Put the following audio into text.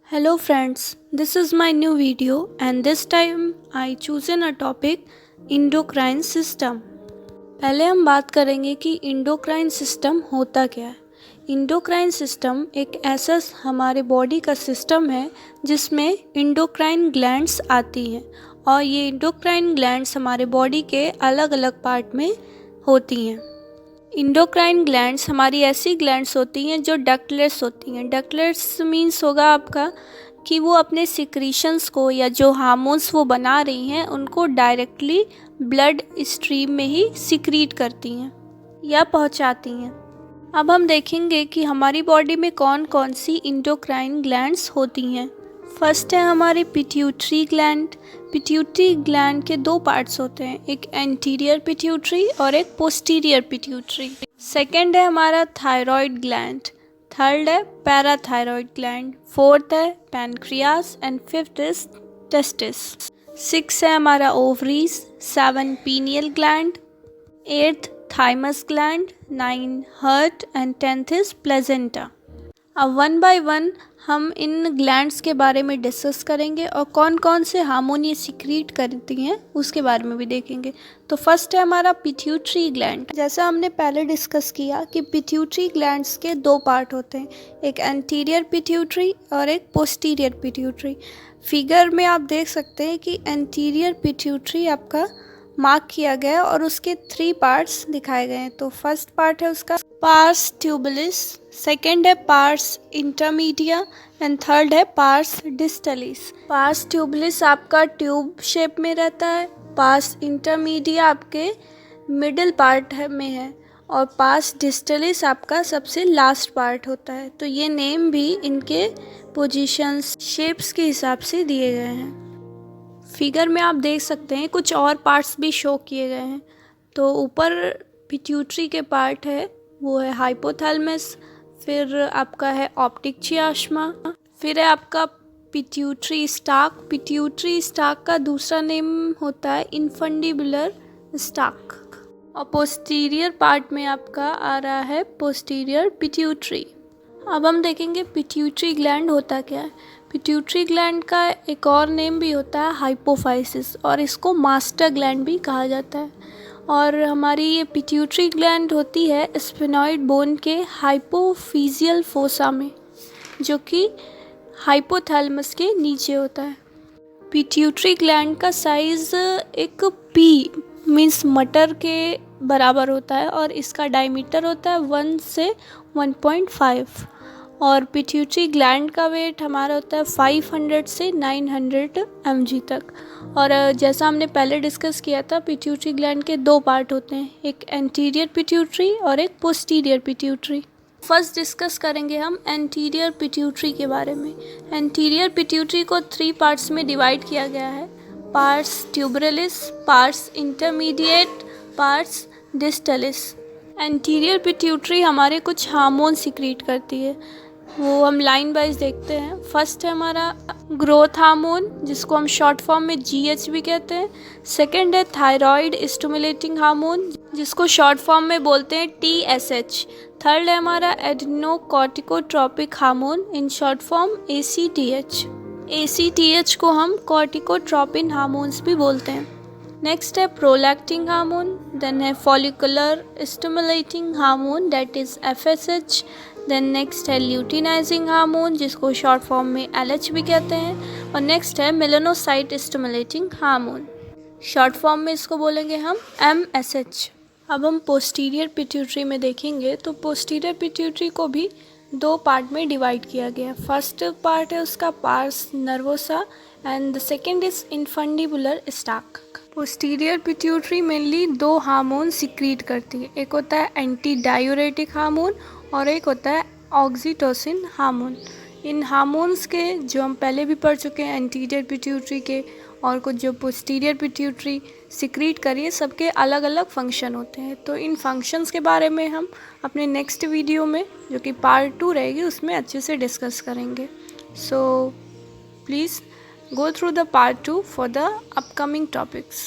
Hello friends, this is my new video and this time I chosen a topic endocrine system। पहले हम बात करेंगे कि endocrine system होता क्या है। इंडोक्राइन सिस्टम एक ऐसा हमारे बॉडी का सिस्टम है जिसमें इंडोक्राइन ग्लैंड्स आती हैं और ये इंडोक्राइन ग्लैंड्स हमारे बॉडी के अलग अलग पार्ट में होती हैं। इंडोक्राइन ग्लैंड्स हमारी ऐसी ग्लैंड्स होती हैं जो डक्टलेस होती हैं। डक्टलेस मीन्स होगा आपका कि वो अपने सिक्रीशंस को या जो हार्मोन्स वो बना रही हैं उनको डायरेक्टली ब्लड स्ट्रीम में ही सिक्रीट करती हैं या पहुंचाती हैं। अब हम देखेंगे कि हमारी बॉडी में कौन कौन सी इंडोक्राइन ग्लैंड्स होती हैं। फर्स्ट है हमारी पिट्यूटरी ग्लैंड। पिट्यूटरी ग्लैंड के दो पार्ट्स होते हैं, एक एंटीरियर पिट्यूटरी और एक पोस्टीरियर पिट्यूटरी। सेकंड है हमारा थायराइड ग्लैंड। थर्ड है पैराथायराइड ग्लैंड। फोर्थ है pancreas and fifth is testis. Six है हमारा ovaries. Seven pineal gland. Eighth thymus gland. Nine heart and tenth is placenta. अब वन बाय वन हम इन glands के बारे में डिस्कस करेंगे और कौन कौन से हार्मोन ये सिक्रीट करती हैं उसके बारे में भी देखेंगे। तो फर्स्ट है हमारा पिट्यूटरी ग्लैंड। जैसा हमने पहले डिस्कस किया कि पिट्यूटरी ग्लैंड्स के दो पार्ट होते हैं, एक एंटीरियर पिट्यूटरी और एक पोस्टीरियर पिट्यूटरी। फिगर में आप देख सकते हैं कि एंटीरियर पिट्यूटरी आपका मार्क किया गया है और उसके थ्री पार्ट्स दिखाए गए हैं। तो फर्स्ट पार्ट है उसका पार्स ट्यूबुलिस, सेकेंड है पार्स इंटरमीडिया एंड थर्ड है पार्स डिस्टलिस। पार्स ट्यूबुलिस आपका ट्यूब शेप में रहता है, पार्स इंटरमीडिया आपके मिडिल पार्ट में है और पार्स डिस्टलिस आपका सबसे लास्ट पार्ट होता है। तो ये नेम भी इनके पोजीशंस शेप्स के हिसाब से दिए गए हैं। फिगर में आप देख सकते हैं कुछ और पार्ट्स भी शो किए गए हैं। तो ऊपर पिट्यूटरी के पार्ट है वो है हाइपोथैलेमस, फिर आपका है ऑप्टिक चियास्मा, फिर है आपका पिट्यूटरी स्टाक। पिट्यूटरी स्टाक का दूसरा नेम होता है इन्फंडिबुलर स्टाक। और पोस्टीरियर पार्ट में आपका आ रहा है पोस्टीरियर पिट्यूटरी। अब हम देखेंगे पिट्यूटरी ग्लैंड होता क्या है। पिट्यूटरी ग्लैंड का एक और नेम भी होता है हाइपोफाइसिस और इसको मास्टर ग्लैंड भी कहा जाता है। और हमारी ये पिट्यूटरी ग्लैंड होती है स्फेनॉइड बोन के हाइपोफिजियल फोसा में, जो कि हाइपोथैलेमस के नीचे होता है। पिट्यूटरी ग्लैंड का साइज़ एक पी मीन्स मटर के बराबर होता है और इसका डायमीटर होता है 1 से 1.5 और पिट्यूटरी ग्लैंड का वेट हमारा होता है 500 से 900 mg तक। और जैसा हमने पहले डिस्कस किया था पिट्यूटरी ग्लैंड के दो पार्ट होते हैं, एक एंटीरियर पिट्यूटरी और एक पोस्टीरियर पिट्यूटरी। फर्स्ट डिस्कस करेंगे हम एंटीरियर पिट्यूटरी के बारे में। एंटीरियर पिट्यूटरी को थ्री पार्ट्स में डिवाइड किया गया है, pars tuberalis, pars intermediate, pars distalis. Anterior pituitary हमारे कुछ हार्मोन सिक्रीट करती है, वो हम लाइन वाइज देखते हैं। फर्स्ट है हमारा ग्रोथ हार्मोन जिसको हम शॉर्ट फॉर्म में GH भी कहते हैं। सेकंड है थायराइड स्टिमुलेटिंग हार्मोन जिसको शॉर्ट फॉर्म में बोलते हैं TSH। थर्ड है हमारा adrenocorticotropic hormone in short form ACTH। ACTH को हम कॉर्टिकोट्रोपिन हार्मोन्स भी बोलते हैं। नेक्स्ट है प्रोलैक्टिन हार्मोन, देन है follicular stimulating hormone that is FSH, then next है ल्यूटिनाइजिंग हार्मोन जिसको शॉर्ट फॉर्म में LH भी कहते हैं और नेक्स्ट है melanocyte stimulating hormone, short form में इसको बोलेंगे हम MSH। अब हम पोस्टीरियर पिट्यूटरी में देखेंगे तो पोस्टीरियर पिट्यूटरी को भी दो पार्ट में डिवाइड किया गया। फर्स्ट पार्ट है उसका pars nervosa and the second is infundibular stalk. Posterior pituitary mainly दो हार्मोन सिक्रीट करती है, एक होता है एंटी डायूरेटिक हार्मोन और एक होता है ऑक्सीटोसिन हार्मोन। इन हार्मोन्स के जो हम पहले भी पढ़ चुके हैं एंटीरियर पिट्यूटरी के और कुछ जो पोस्टीरियर पिट्यूटरी सिक्रीट करिए, सबके अलग अलग फंक्शन होते हैं। तो इन फंक्शंस के बारे में हम अपने नेक्स्ट वीडियो में जो कि पार्ट 2 रहेगी उसमें अच्छे से डिस्कस करेंगे। So please go through the part 2 for the upcoming topics.